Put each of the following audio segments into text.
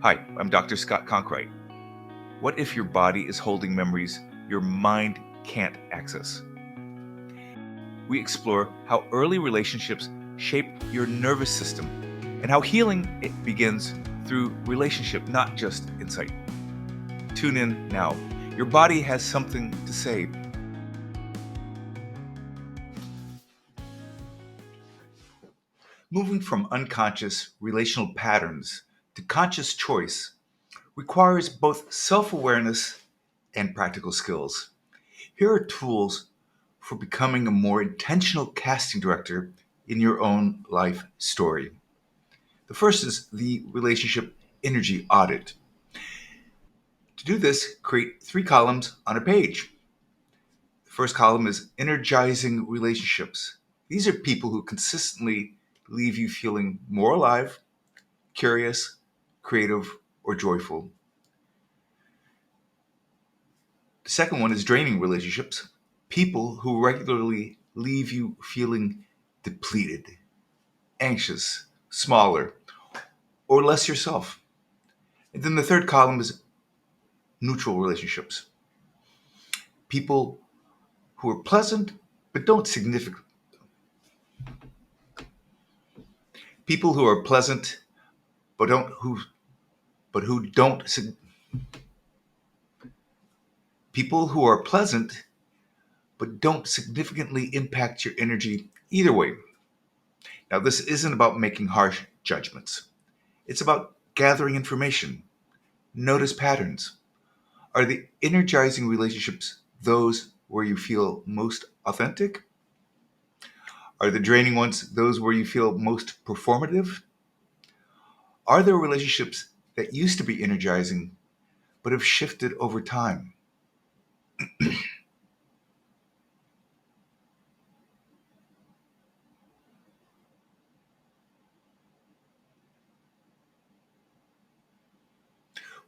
Hi, I'm Dr. Scott Conkright. What if your body is holding memories your mind can't access? We explore how early relationships shape your nervous system and how healing it begins through relationship, not just insight. Tune in now. Your body has something to say. Moving from unconscious relational patterns to conscious choice requires both self-awareness and practical skills. Here are tools for becoming a more intentional casting director in your own life story. The first is the Relationship Energy Audit. To do this, create 3 columns on a page. The first column is Energizing relationships. These are people who consistently leave you feeling more alive, curious, creative, or joyful. The second one is Draining relationships. People who regularly leave you feeling depleted, anxious, smaller, or less yourself. And then the third column is Neutral relationships. People who are pleasant but don't significant. People who are pleasant but don't who but who don't sig- people who are pleasant but don't significantly impact your energy either way. Now this isn't about making harsh judgments. It's about gathering information. Notice patterns. Are the energizing relationships those where you feel most authentic? Are the draining ones those where you feel most performative? Are there relationships that used to be energizing but have shifted over time?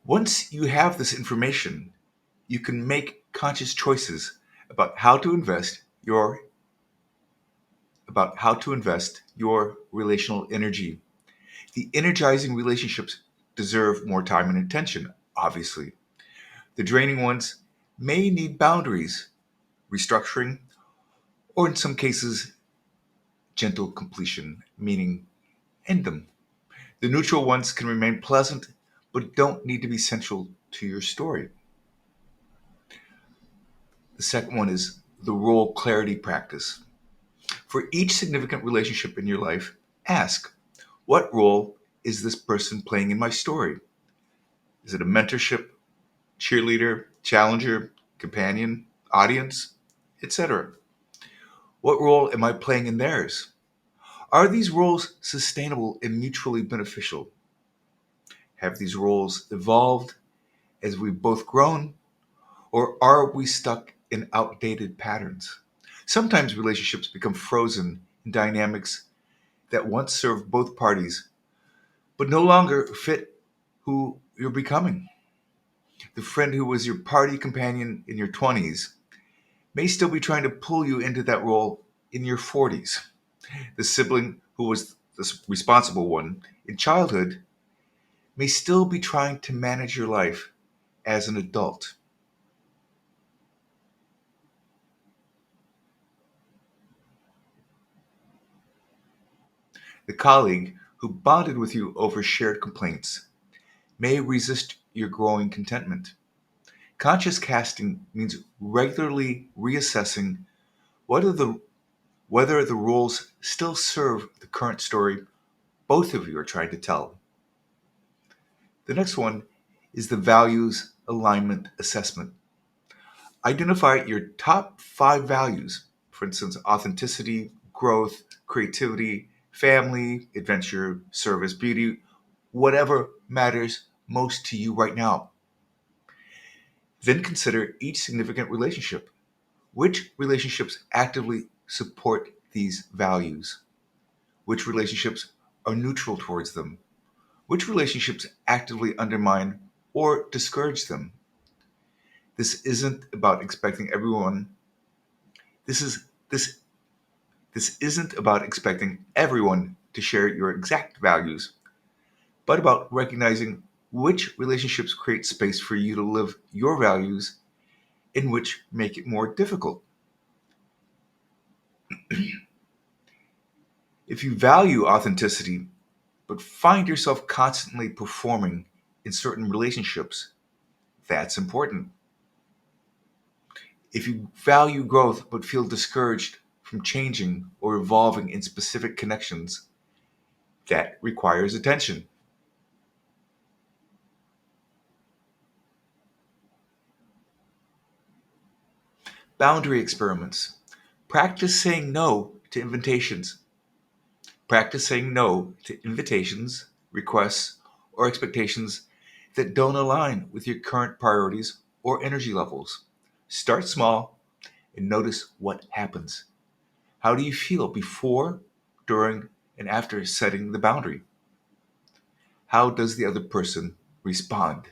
Once you have this information, you can make conscious choices about how to invest your relational energy. The energizing relationships deserve more time and attention, obviously. The draining ones may need boundaries, restructuring, or in some cases, gentle completion, meaning end them. The neutral ones can remain pleasant, but don't need to be central to your story. The second one is the role clarity practice. For each significant relationship in your life, ask, what role is this person playing in my story? Is it a mentorship, cheerleader, challenger, companion, audience, etc.? What role am I playing in theirs? Are these roles sustainable and mutually beneficial? Have these roles evolved as we've both grown, or are we stuck in outdated patterns? Sometimes relationships become frozen in dynamics that once served both parties, but no longer fit who you're becoming. The friend who was your party companion in your 20s may still be trying to pull you into that role in your 40s. The sibling who was the responsible one in childhood may still be trying to manage your life as an adult. The colleague who bonded with you over shared complaints may resist your growing contentment. Conscious casting means regularly reassessing whether the whether the roles still serve the current story both of you are trying to tell. The next one is the values alignment assessment. Identify your top 5 values, for instance, authenticity, growth, creativity, family, adventure, service, beauty, whatever matters most to you right now. Then consider each significant relationship. Which relationships actively support these values? Which relationships are neutral towards them? Which relationships actively undermine or discourage them? This isn't about expecting everyone. This is this this isn't about expecting everyone to share your exact values, but about recognizing Which relationships create space for you to live your values and which make it more difficult? If you value authenticity but find yourself constantly performing in certain relationships, that's important. If you value growth but feel discouraged from changing or evolving in specific connections, that requires attention. Boundary experiments. Practice saying no to invitations. Practice saying no to invitations, requests, or expectations that don't align with your current priorities or energy levels. Start small and notice what happens. How do you feel before, during, and after setting the boundary? How does the other person respond?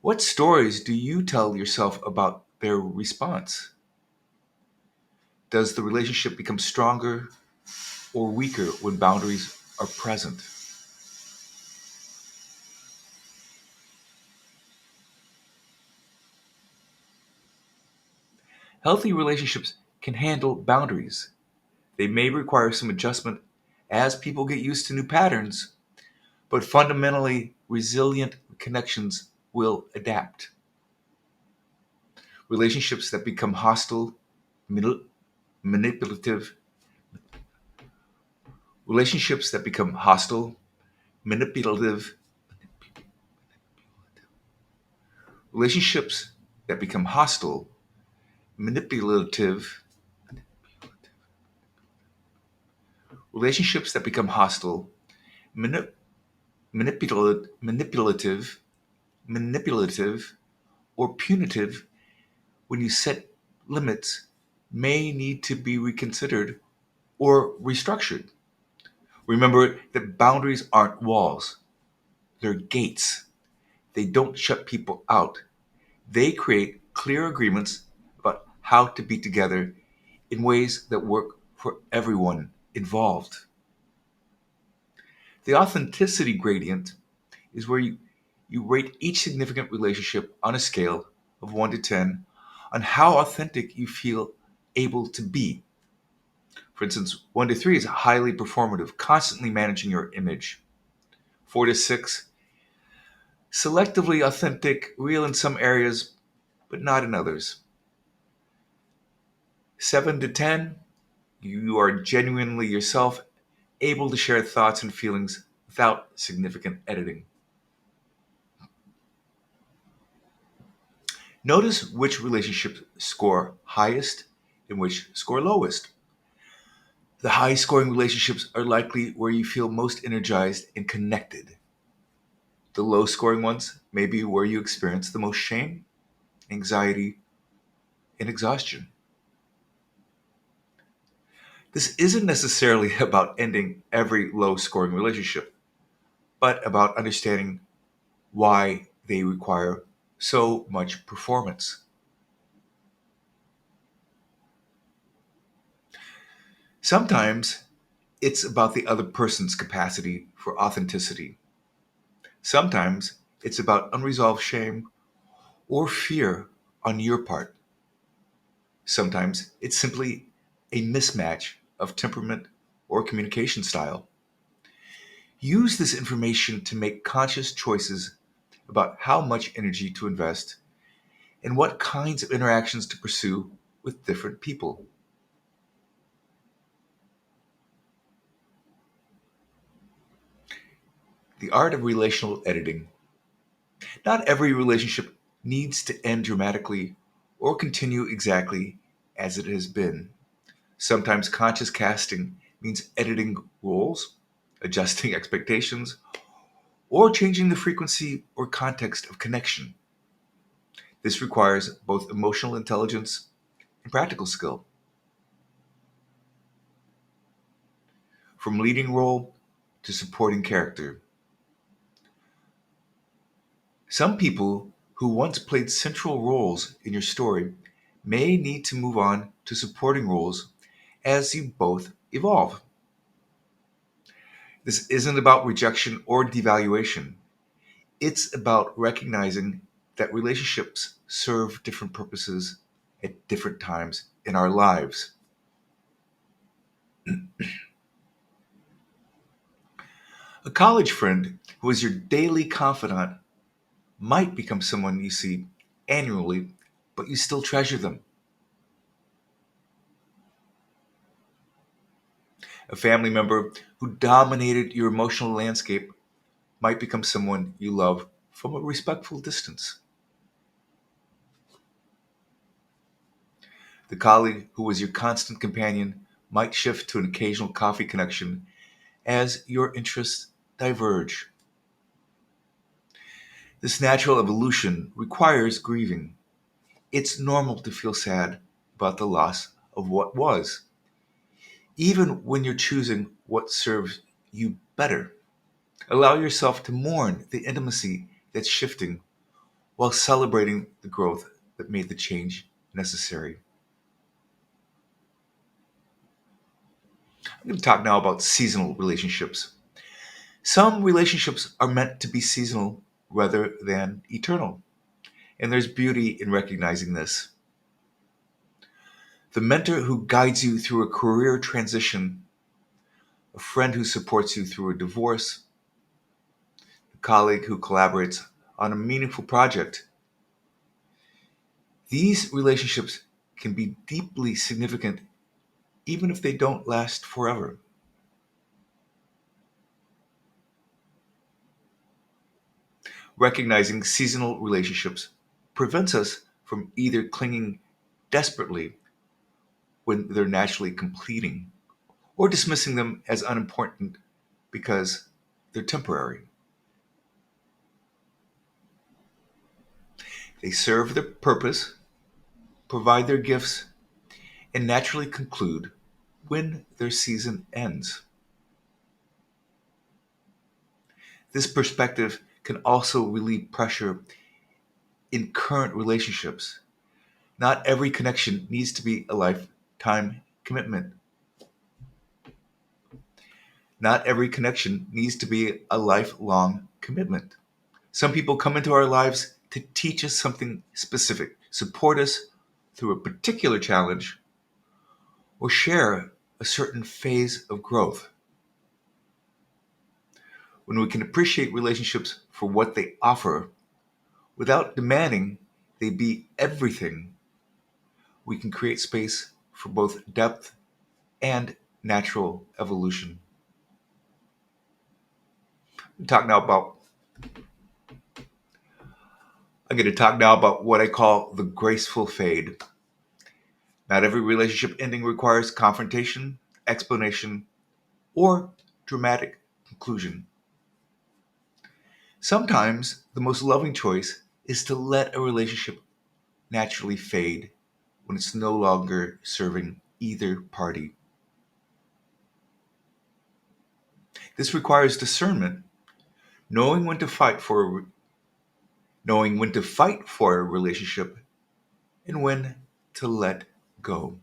What stories do you tell yourself about their response? Does the relationship become stronger or weaker when boundaries are present? Healthy relationships can handle boundaries. They may require some adjustment as people get used to new patterns, but fundamentally resilient connections will adapt. Relationships that become hostile, manip- manipulative, relationships that become hostile, manipulative, relationships that become hostile, manipulative, relationships that become hostile, manip- manipulative, or punitive when you set limits may need to be reconsidered or restructured. Remember that boundaries aren't walls, they're gates. They don't shut people out. They create clear agreements about how to be together in ways that work for everyone involved. The authenticity gradient is where you rate each significant relationship on a scale of 1 to 10 on how authentic you feel able to be. For instance, 1 to 3 is highly performative, constantly managing your image. 4 to 6, selectively authentic, real in some areas, but not in others. 7 to 10, you are genuinely yourself, able to share thoughts and feelings without significant editing. Notice which relationships score highest and which score lowest. The high scoring relationships are likely where you feel most energized and connected. The low scoring ones may be where you experience the most shame, anxiety, and exhaustion. This isn't necessarily about ending every low scoring relationship, but about understanding why they require so much performance. Sometimes it's about the other person's capacity for authenticity. Sometimes it's about unresolved shame or fear on your part. Sometimes it's simply a mismatch of temperament or communication style. Use this information to make conscious choices about how much energy to invest and what kinds of interactions to pursue with different people. The art of relational editing. Not every relationship needs to end dramatically or continue exactly as it has been. Sometimes conscious casting means editing roles, adjusting expectations, or changing the frequency or context of connection. This requires both emotional intelligence and practical skill. From leading role to supporting character. Some people who once played central roles in your story may need to move on to supporting roles as you both evolve. This isn't about rejection or devaluation. It's about recognizing that relationships serve different purposes at different times in our lives. A college friend who is your daily confidant might become someone you see annually, but you still treasure them. A family member who dominated your emotional landscape might become someone you love from a respectful distance. The colleague who was your constant companion might shift to an occasional coffee connection as your interests diverge. This natural evolution requires grieving. It's normal to feel sad about the loss of what was, even when you're choosing what serves you better. Allow yourself to mourn the intimacy that's shifting while celebrating the growth that made the change necessary. I'm going to talk now about seasonal relationships. Some relationships are meant to be seasonal rather than eternal, and there's beauty in recognizing this. The mentor who guides you through a career transition, a friend who supports you through a divorce, a colleague who collaborates on a meaningful project. These relationships can be deeply significant even if they don't last forever. Recognizing seasonal relationships prevents us from either clinging desperately when they're naturally completing or dismissing them as unimportant because they're temporary. They serve their purpose, provide their gifts, and naturally conclude when their season ends. This perspective can also relieve pressure in current relationships. Not every connection needs to be a lifetime commitment. Not every connection needs to be a lifelong commitment. Some people come into our lives to teach us something specific, support us through a particular challenge, or share a certain phase of growth. When we can appreciate relationships for what they offer without demanding they be everything, we can create space for both depth and natural evolution. Talk now about I'm going to talk now about what I call the graceful fade. Not every relationship ending requires confrontation, explanation, or dramatic conclusion. Sometimes the most loving choice is to let a relationship naturally fade when it's no longer serving either party. This requires discernment, knowing when to fight for a, knowing when to fight for a relationship and when to let go.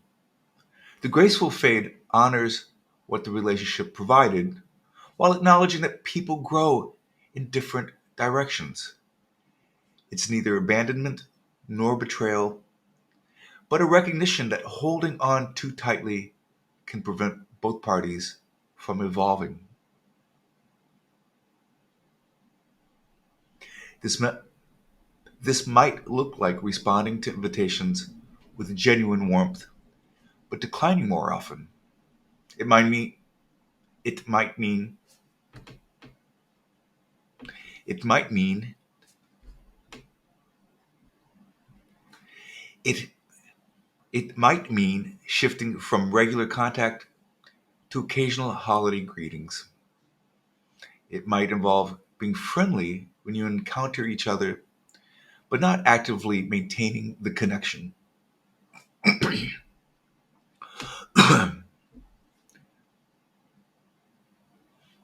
The graceful fade honors what the relationship provided while acknowledging that people grow in different directions. It's neither abandonment nor betrayal, but a recognition that holding on too tightly can prevent both parties from evolving. This, me- this might look like responding to invitations with genuine warmth, but declining more often. It might mean it might mean it might mean it it might mean shifting from regular contact to occasional holiday greetings. It might involve being friendly when you encounter each other, but not actively maintaining the connection.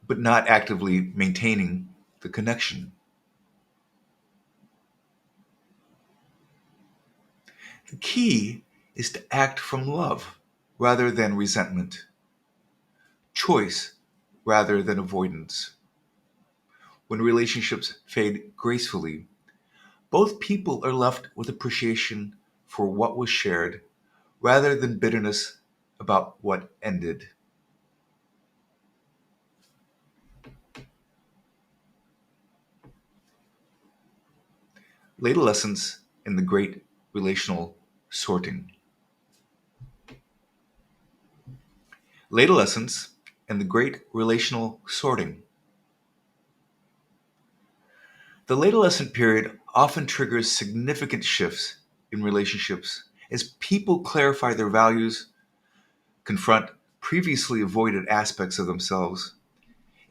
but not actively maintaining the connection. The key is to act from love rather than resentment, choice rather than avoidance, When relationships fade gracefully, both people are left with appreciation for what was shared rather than bitterness about what ended. Later lessons in the great relational sorting. Later lessons in the great relational sorting. The late adolescent period often triggers significant shifts in relationships as people clarify their values, confront previously avoided aspects of themselves,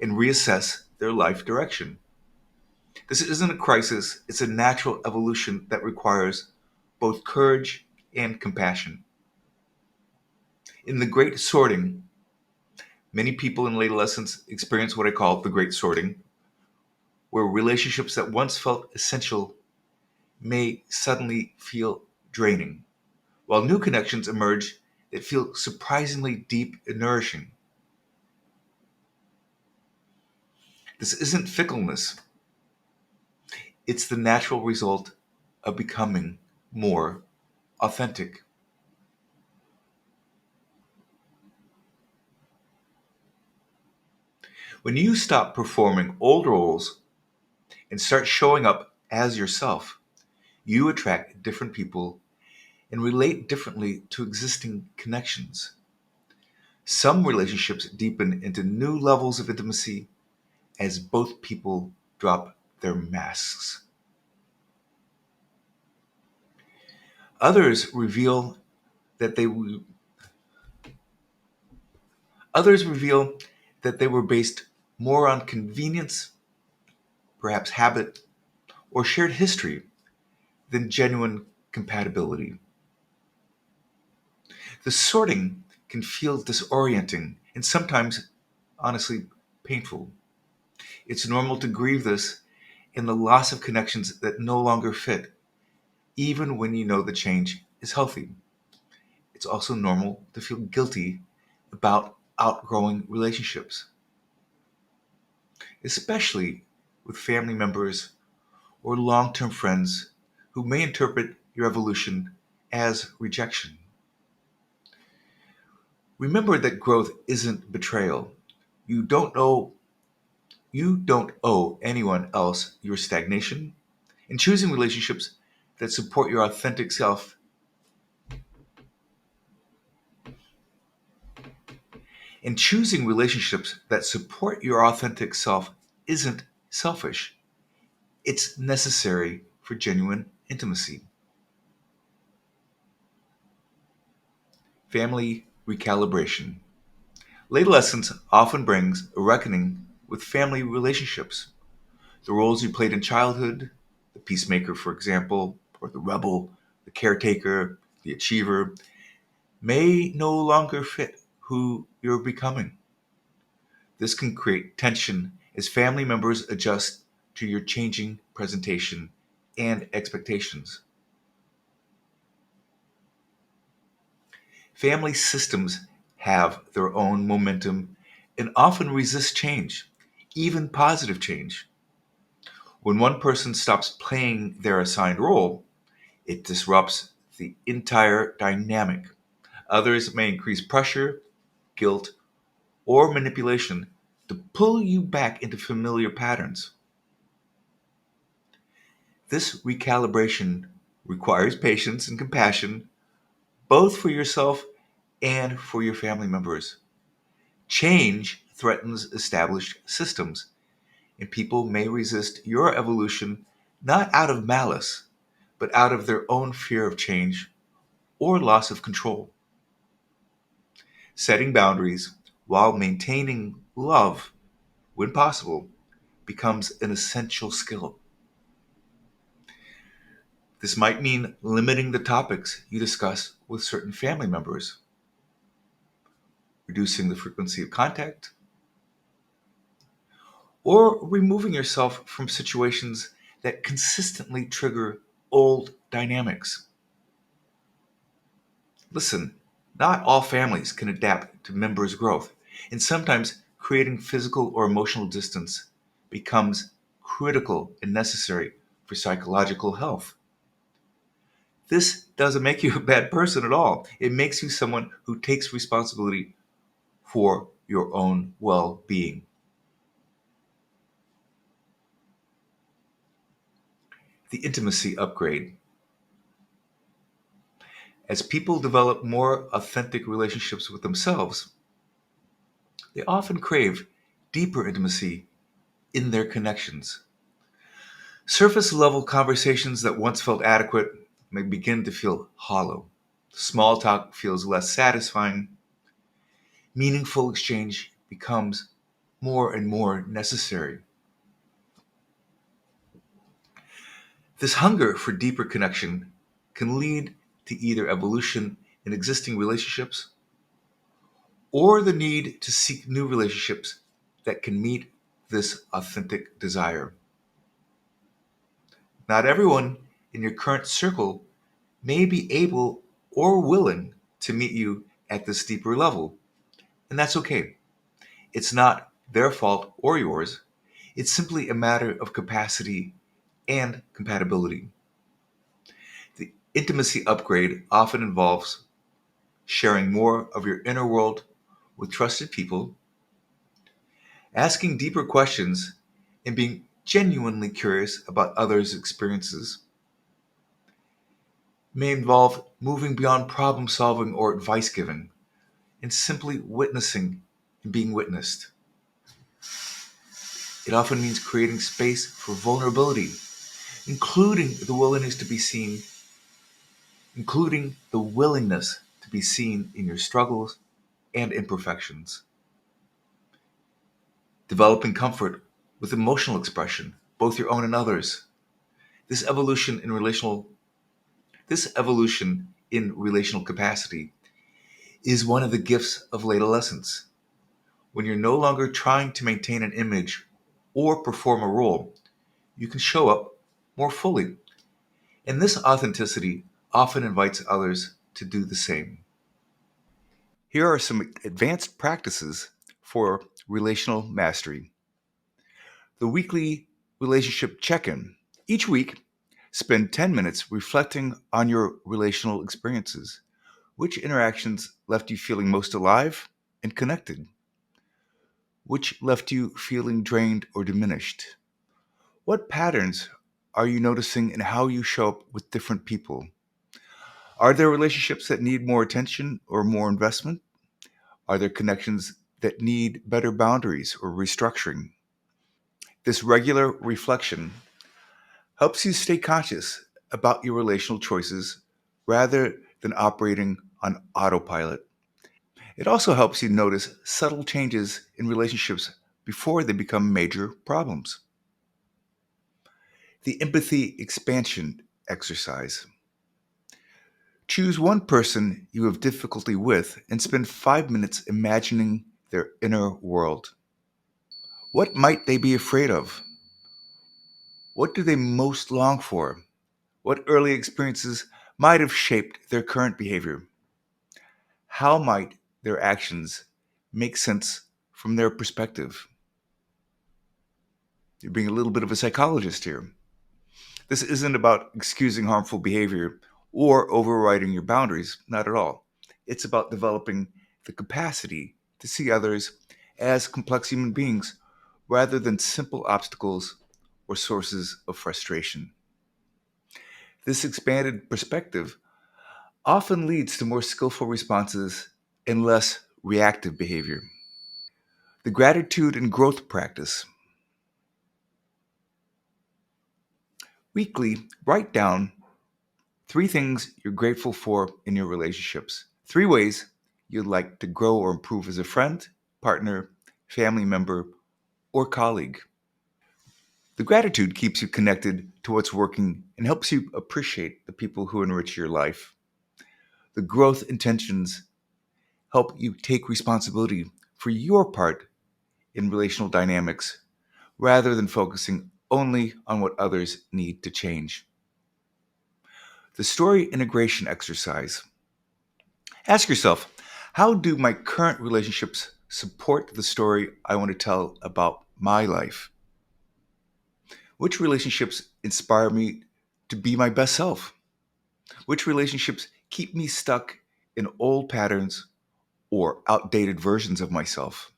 and reassess their life direction. This isn't a crisis, it's a natural evolution that requires both courage and compassion. In the great sorting, many people in late adolescence experience what I call the great sorting, where relationships that once felt essential may suddenly feel draining, while new connections emerge that feel surprisingly deep and nourishing. This isn't fickleness, it's the natural result of becoming more authentic. When you stop performing old roles and start showing up as yourself, you attract different people and relate differently to existing connections. Some relationships deepen into new levels of intimacy as both people drop their masks. Others reveal that they others reveal that they were based more on convenience, perhaps habit, or shared history than genuine compatibility. The sorting can feel disorienting and sometimes, honestly, painful. It's normal to grieve this in the loss of connections that no longer fit, even when you know the change is healthy. It's also normal to feel guilty about outgrowing relationships, especially with family members or long term friends who may interpret your evolution as rejection. Remember that growth isn't betrayal. You don't owe you don't owe anyone else your stagnation. In choosing relationships that support your authentic self, in choosing relationships that support your authentic self isn't selfish. It's necessary for genuine intimacy. Family recalibration. Late lessons often brings a reckoning with family relationships. The roles you played in childhood, the peacemaker, for example, or the rebel, the caretaker, the achiever, may no longer fit who you're becoming. This can create tension as family members adjust to your changing presentation and expectations. Family systems have their own momentum and often resist change, even positive change. When one person stops playing their assigned role, it disrupts the entire dynamic. Others may increase pressure, guilt, or manipulation to pull you back into familiar patterns. This recalibration requires patience and compassion, both for yourself and for your family members. Change threatens established systems, and people may resist your evolution not out of malice, but out of their own fear of change or loss of control. Setting boundaries while maintaining love, when possible, becomes an essential skill. This might mean limiting the topics you discuss with certain family members, reducing the frequency of contact, or removing yourself from situations that consistently trigger old dynamics. Listen, not all families can adapt to members' growth, and sometimes creating physical or emotional distance becomes critical and necessary for psychological health. This doesn't make you a bad person at all. It makes you someone who takes responsibility for your own well being. The intimacy upgrade. As people develop more authentic relationships with themselves, they often crave deeper intimacy in their connections. Surface level conversations that once felt adequate may begin to feel hollow. Small talk feels less satisfying. Meaningful exchange becomes more and more necessary. This hunger for deeper connection can lead to either evolution in existing relationships or the need to seek new relationships that can meet this authentic desire. Not everyone in your current circle may be able or willing to meet you at this deeper level, and that's okay. It's not their fault or yours. It's simply a matter of capacity and compatibility. The intimacy upgrade often involves sharing more of your inner world with trusted people, asking deeper questions, and being genuinely curious about others' experiences. May involve moving beyond problem solving or advice giving and simply witnessing and being witnessed. It often means creating space for vulnerability, including the willingness to be seen, including the willingness to be seen in your struggles and imperfections. Developing comfort with emotional expression, both your own and others. This evolution in relational this evolution in relational capacity is one of the gifts of late adolescence. When you're no longer trying to maintain an image or perform a role, you can show up more fully. And this authenticity often invites others to do the same. Here are some advanced practices for relational mastery. The weekly relationship check in. Each week, spend 10 minutes reflecting on your relational experiences. Which interactions left you feeling most alive and connected? Which left you feeling drained or diminished? What patterns are you noticing in how you show up with different people? Are there relationships that need more attention or more investment? Are there connections that need better boundaries or restructuring? This regular reflection helps you stay conscious about your relational choices rather than operating on autopilot. It also helps you notice subtle changes in relationships before they become major problems. The empathy expansion exercise. Choose one person you have difficulty with and spend 5 minutes imagining their inner world. What might they be afraid of? What do they most long for? What early experiences might have shaped their current behavior? How might their actions make sense from their perspective? You're being a little bit of a psychologist here. This isn't about excusing harmful behavior or overriding your boundaries, not at all. It's about developing the capacity to see others as complex human beings rather than simple obstacles or sources of frustration. This expanded perspective often leads to more skillful responses and less reactive behavior. The gratitude and growth practice. Weekly, write down 3 things you're grateful for in your relationships. 3 ways you'd like to grow or improve as a friend, partner, family member, or colleague. The gratitude keeps you connected to what's working and helps you appreciate the people who enrich your life. The growth intentions help you take responsibility for your part in relational dynamics rather than focusing only on what others need to change. The story integration exercise. Ask yourself, how do my current relationships support the story I want to tell about my life? Which relationships inspire me to be my best self? Which relationships keep me stuck in old patterns or outdated versions of myself?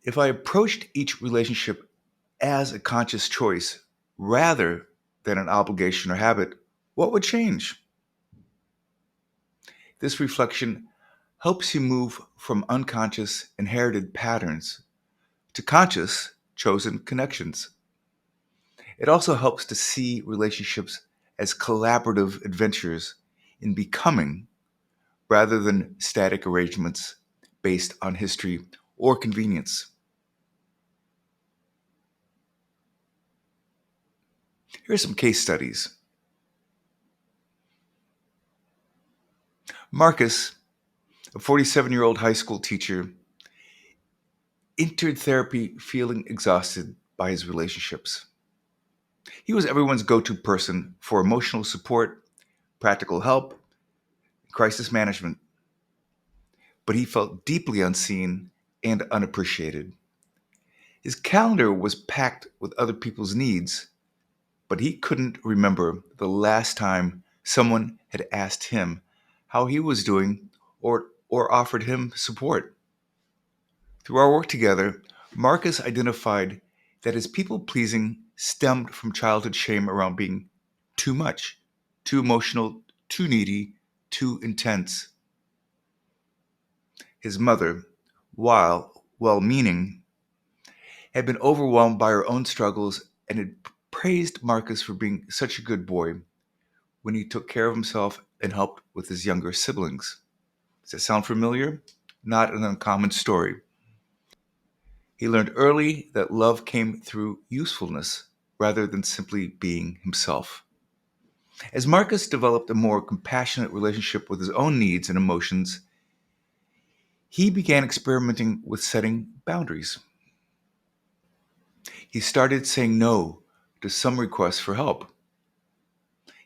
If I approached each relationship as a conscious choice rather than an obligation or habit, what would change? This reflection helps you move from unconscious inherited patterns to conscious chosen connections. It also helps to see relationships as collaborative adventures in becoming rather than static arrangements based on history or convenience. Here are some case studies. Marcus, a 47-year-old high school teacher, entered therapy feeling exhausted by his relationships. He was everyone's go to person for emotional support, practical help, crisis management, but he felt deeply unseen and unappreciated. His calendar was packed with other people's needs, but he couldn't remember the last time someone had asked him how he was doing or offered him support. Through our work together, Marcus identified that his people pleasing stemmed from childhood shame around being too much, too emotional, too needy, too intense. His mother, while well meaning, had been overwhelmed by her own struggles and had praised Marcus for being such a good boy when he took care of himself and helped with his younger siblings. Does that sound familiar? Not an uncommon story. He learned early that love came through usefulness rather than simply being himself. As Marcus developed a more compassionate relationship with his own needs and emotions, he began experimenting with setting boundaries. He started saying no to some requests for help.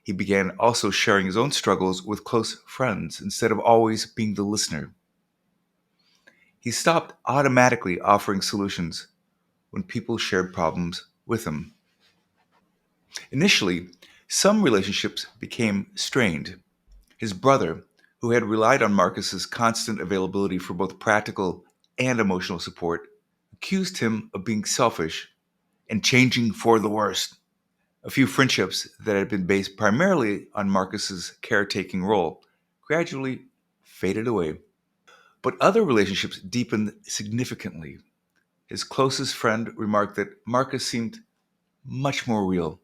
He began also sharing his own struggles with close friends instead of always being the listener. He stopped automatically offering solutions when people shared problems with him. Initially, some relationships became strained. His brother, who had relied on Marcus's constant availability for both practical and emotional support, accused him of being selfish and changing for the worst. A few friendships that had been based primarily on Marcus's caretaking role gradually faded away. But other relationships deepened significantly. His closest friend remarked that Marcus seemed much more real,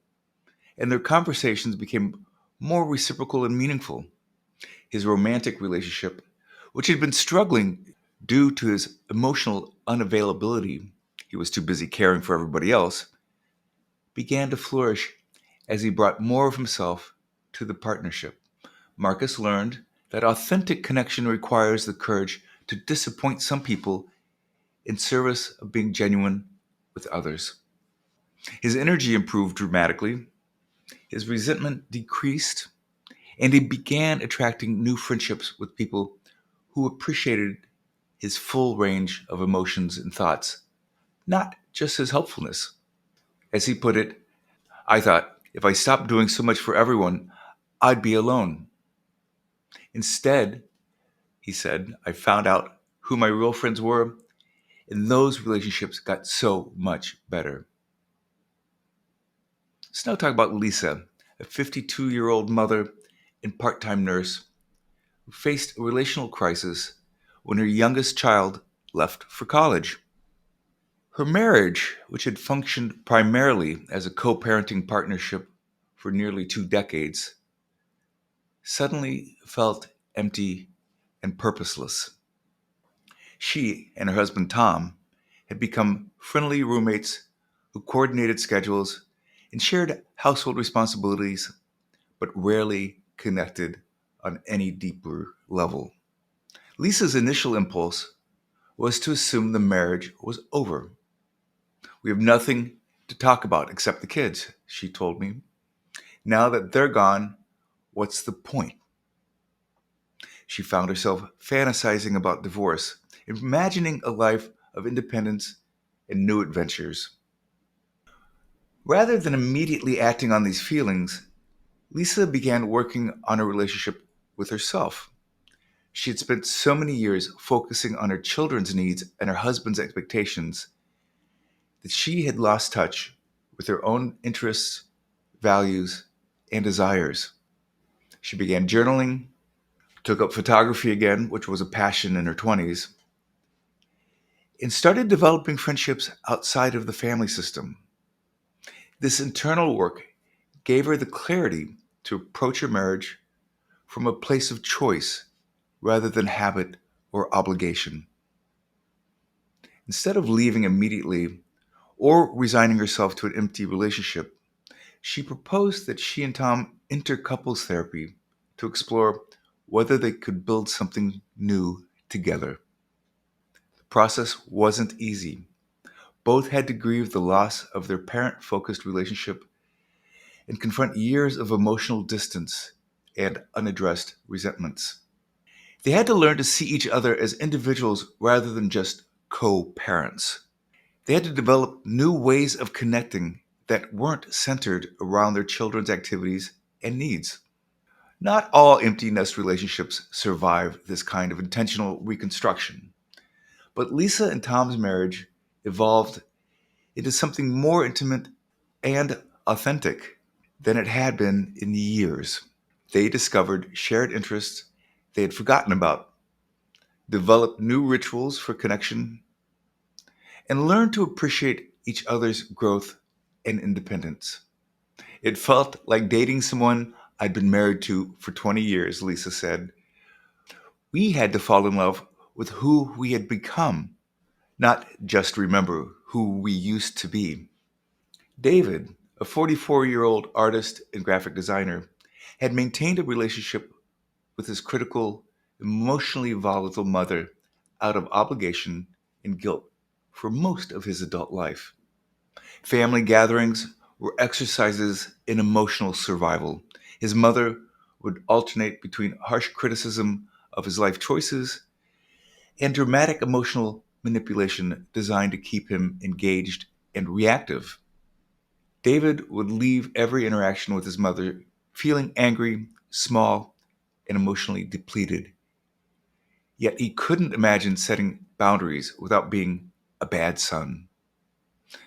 and their conversations became more reciprocal and meaningful. His romantic relationship, which had been struggling due to his emotional unavailability, he was too busy caring for everybody else, began to flourish as he brought more of himself to the partnership. Marcus learned that authentic connection requires the courage to disappoint some people in service of being genuine with others. His energy improved dramatically, his resentment decreased, and he began attracting new friendships with people who appreciated his full range of emotions and thoughts, not just his helpfulness. As he put it, I thought, if I stopped doing so much for everyone, I'd be alone. Instead, he said, I found out who my real friends were, and those relationships got so much better. Let's now talk about Lisa, a 52-year-old mother and part time nurse who faced a relational crisis when her youngest child left for college. Her marriage, which had functioned primarily as a co parenting partnership for nearly 2 decades, suddenly felt empty and purposeless. She and her husband Tom had become friendly roommates who coordinated schedules and shared household responsibilities, but rarely connected on any deeper level. Lisa's initial impulse was to assume the marriage was over. We have nothing to talk about except the kids, she told me. Now that they're gone, what's the point? She found herself fantasizing about divorce, imagining a life of independence and new adventures. Rather than immediately acting on these feelings, Lisa began working on a relationship with herself. She had spent so many years focusing on her children's needs and her husband's expectations that she had lost touch with her own interests, values, and desires. She began journaling, took up photography again, which was a passion in her 20s, and started developing friendships outside of the family system. This internal work gave her the clarity to approach her marriage from a place of choice rather than habit or obligation. Instead of leaving immediately or resigning herself to an empty relationship, she proposed that she and Tom enter couples therapy to explore whether they could build something new together. The process wasn't easy. Both had to grieve the loss of their parent focused relationship and confront years of emotional distance and unaddressed resentments. They had to learn to see each other as individuals rather than just co parents. They had to develop new ways of connecting that weren't centered around their children's activities and needs. Not all empty nest relationships survive this kind of intentional reconstruction, but Lisa and Tom's marriage evolved into something more intimate and authentic than it had been in years. They discovered shared interests they had forgotten about, developed new rituals for connection, and learned to appreciate each other's growth and independence. It felt like dating someone I'd been married to for 20 years, Lisa said. We had to fall in love with who we had become, not just remember who we used to be. David, a 44-year-old artist and graphic designer, had maintained a relationship with his critical, emotionally volatile mother out of obligation and guilt for most of his adult life. Family gatherings were exercises in emotional survival. His mother would alternate between harsh criticism of his life choices and dramatic emotional manipulation designed to keep him engaged and reactive. David would leave every interaction with his mother feeling angry, small, and emotionally depleted. Yet he couldn't imagine setting boundaries without being a bad son.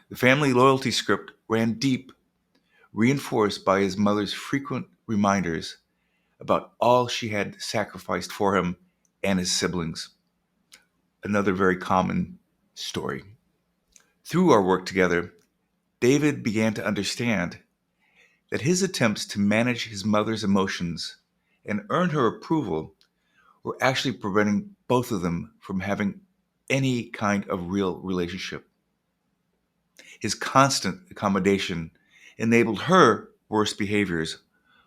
The family loyalty script ran deep, reinforced by his mother's frequent reminders about all she had sacrificed for him and his siblings. Another very common story. Through our work together, David began to understand that his attempts to manage his mother's emotions and earn her approval were actually preventing both of them from having any kind of real relationship. His constant accommodation enabled her worst behaviors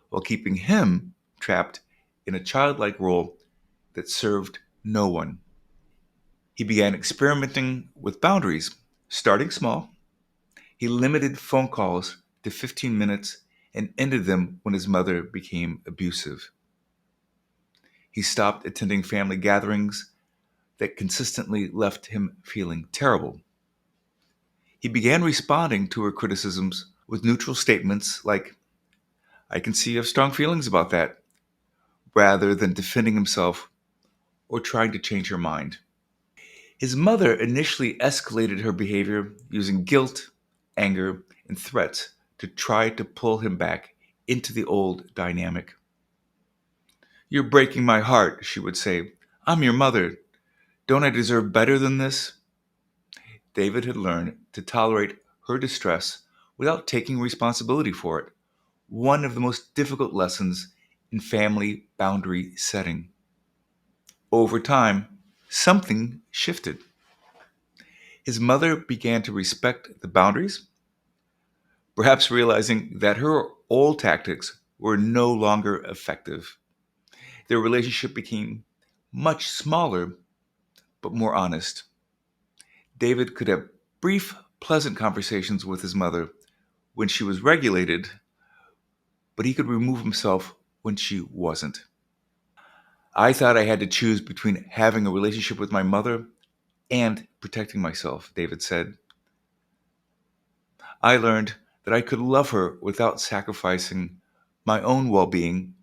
while keeping him trapped in a childlike role that served no one. He began experimenting with boundaries, starting small. He limited phone calls to 15 minutes and ended them when his mother became abusive. He stopped attending family gatherings that consistently left him feeling terrible. He began responding to her criticisms with neutral statements like, I can see you have strong feelings about that, rather than defending himself or trying to change her mind. His mother initially escalated her behavior using guilt, anger, and threats to try to pull him back into the old dynamic. You're breaking my heart, she would say. I'm your mother. Don't I deserve better than this? David had learned to tolerate her distress without taking responsibility for it, one of the most difficult lessons in family boundary setting. Over time, something shifted. His mother began to respect the boundaries, perhaps realizing that her old tactics were no longer effective. Their relationship became much smaller but more honest. David could have brief, pleasant conversations with his mother when she was regulated, but he could remove himself when she wasn't. I thought I had to choose between having a relationship with my mother and protecting myself, David said. I learned that I could love her without sacrificing my own well being,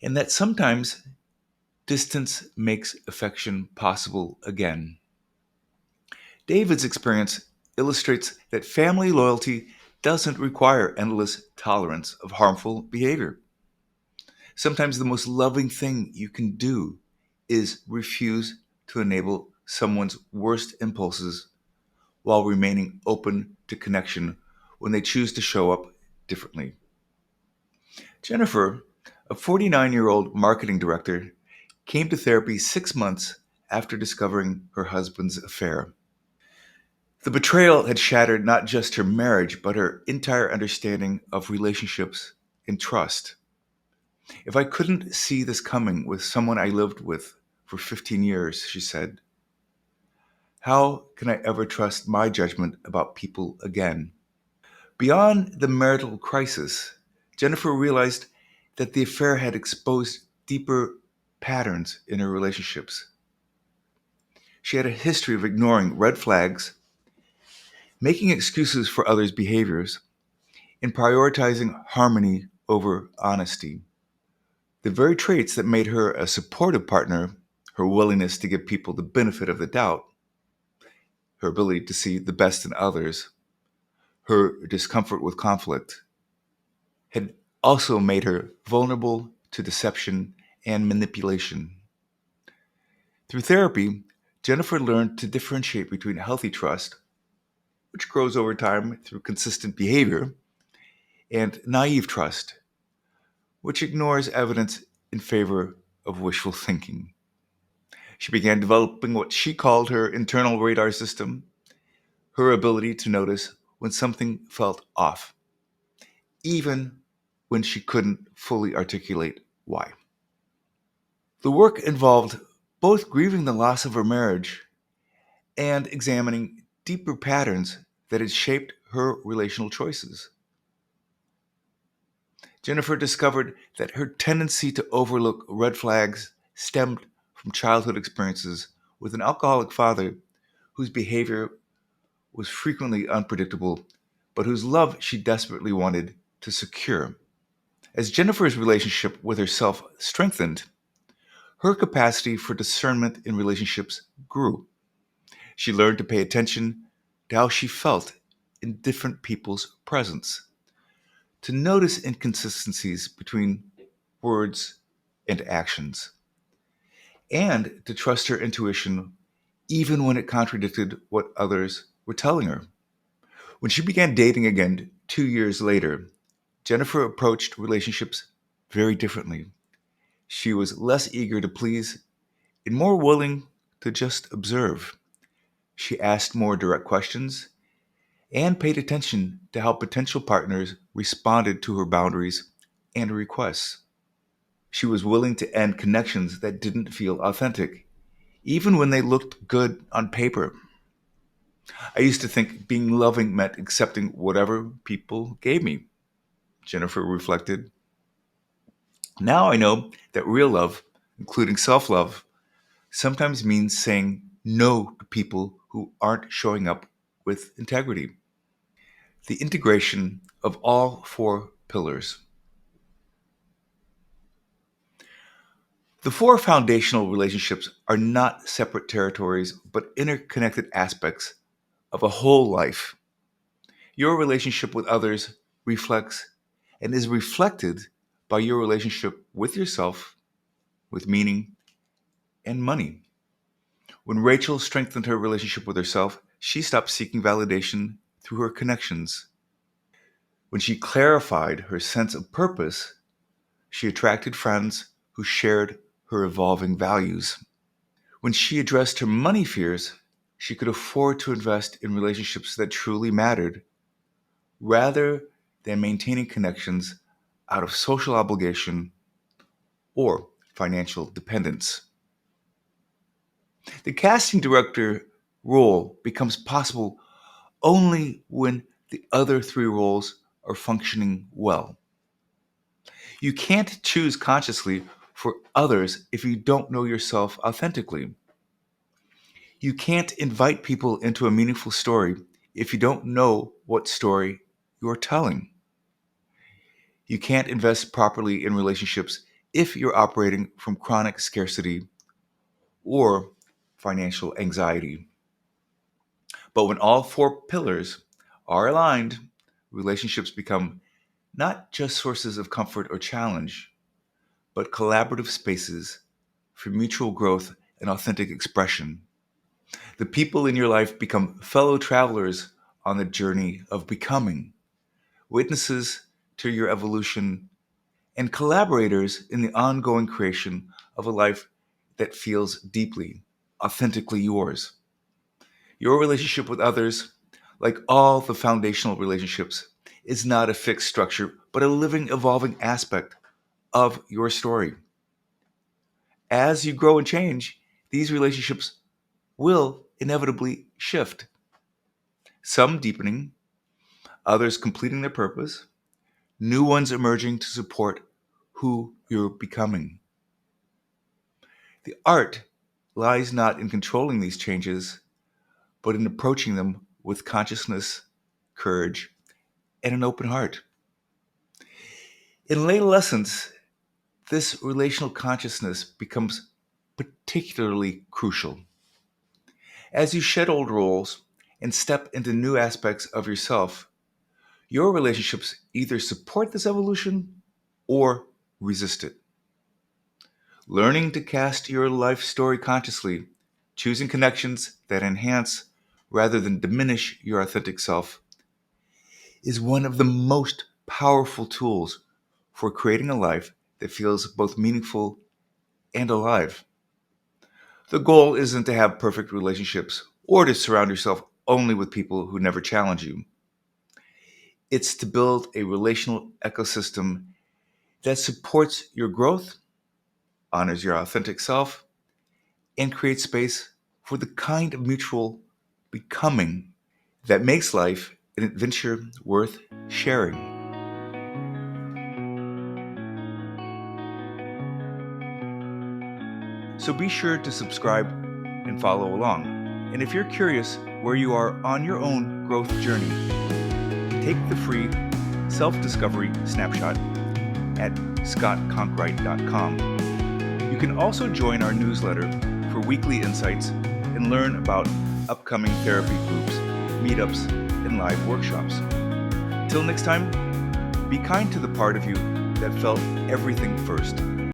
and that sometimes distance makes affection possible again. David's experience illustrates that family loyalty doesn't require endless tolerance of harmful behavior. Sometimes the most loving thing you can do is refuse to enable someone's worst impulses while remaining open to connection when they choose to show up differently. Jennifer, a 49-year-old marketing director, came to therapy 6 months after discovering her husband's affair. The betrayal had shattered not just her marriage, but her entire understanding of relationships and trust. If I couldn't see this coming with someone I lived with for 15 years, she said, how can I ever trust my judgment about people again? Beyond the marital crisis, Jennifer realized that the affair had exposed deeper patterns in her relationships. She had a history of ignoring red flags, making excuses for others' behaviors, and prioritizing harmony over honesty. The very traits that made her a supportive partner, her willingness to give people the benefit of the doubt, her ability to see the best in others, her discomfort with conflict, had also made her vulnerable to deception and manipulation. Through therapy, Jennifer learned to differentiate between healthy trust, which grows over time through consistent behavior, and naive trust, which ignores evidence in favor of wishful thinking. She began developing what she called her internal radar system, her ability to notice when something felt off, even when she couldn't fully articulate why. The work involved both grieving the loss of her marriage and examining deeper patterns that had shaped her relational choices. Jennifer discovered that her tendency to overlook red flags stemmed from childhood experiences with an alcoholic father whose behavior was frequently unpredictable, but whose love she desperately wanted to secure. As Jennifer's relationship with herself strengthened, her capacity for discernment in relationships grew. She learned to pay attention to how she felt in different people's presence, to notice inconsistencies between words and actions, and to trust her intuition even when it contradicted what others were telling her. When she began dating again 2 years later, Jennifer approached relationships very differently. She was less eager to please and more willing to just observe. She asked more direct questions and paid attention to how potential partners responded to her boundaries and requests. She was willing to end connections that didn't feel authentic, even when they looked good on paper. I used to think being loving meant accepting whatever people gave me, Jennifer reflected. Now I know that real love, including self love, sometimes means saying no to people who aren't showing up with integrity. The integration of all four pillars. The four foundational relationships are not separate territories, but interconnected aspects of a whole life. Your relationship with others reflects and is reflected by your relationship with yourself, with meaning and money. When Rachel strengthened her relationship with herself, she stopped seeking validation through her connections. When she clarified her sense of purpose, she attracted friends who shared her evolving values. When she addressed her money fears, she could afford to invest in relationships that truly mattered rather than maintaining connections out of social obligation or financial dependence. The casting director role becomes possible only when the other three roles are functioning well. You can't choose consciously for others if you don't know yourself authentically. You can't invite people into a meaningful story if you don't know what story you're telling. You can't invest properly in relationships if you're operating from chronic scarcity or financial anxiety. But when all four pillars are aligned, relationships become not just sources of comfort or challenge, but collaborative spaces for mutual growth and authentic expression. The people in your life become fellow travelers on the journey of becoming, witnesses to your evolution, and collaborators in the ongoing creation of a life that feels deeply, authentically yours. Your relationship with others, like all the foundational relationships, is not a fixed structure, but a living, evolving aspect of your story. As you grow and change, these relationships will inevitably shift, some deepening, others completing their purpose, new ones emerging to support who you're becoming. The art lies not in controlling these changes, but in approaching them with consciousness, courage, and an open heart. In later lessons, this relational consciousness becomes particularly crucial. As you shed old roles and step into new aspects of yourself, your relationships either support this evolution or resist it. Learning to cast your life story consciously, choosing connections that enhance rather than diminish your authentic self, is one of the most powerful tools for creating a life that feels both meaningful and alive. The goal isn't to have perfect relationships or to surround yourself only with people who never challenge you. It's to build a relational ecosystem that supports your growth, honors your authentic self, and creates space for the kind of mutual becoming that makes life an adventure worth sharing. So be sure to subscribe and follow along. And if you're curious where you are on your own growth journey, take the free self-discovery snapshot at scottconkright.com. You can also join our newsletter for weekly insights and learn about upcoming therapy groups, meetups, and live workshops. Till next time, be kind to the part of you that felt everything first.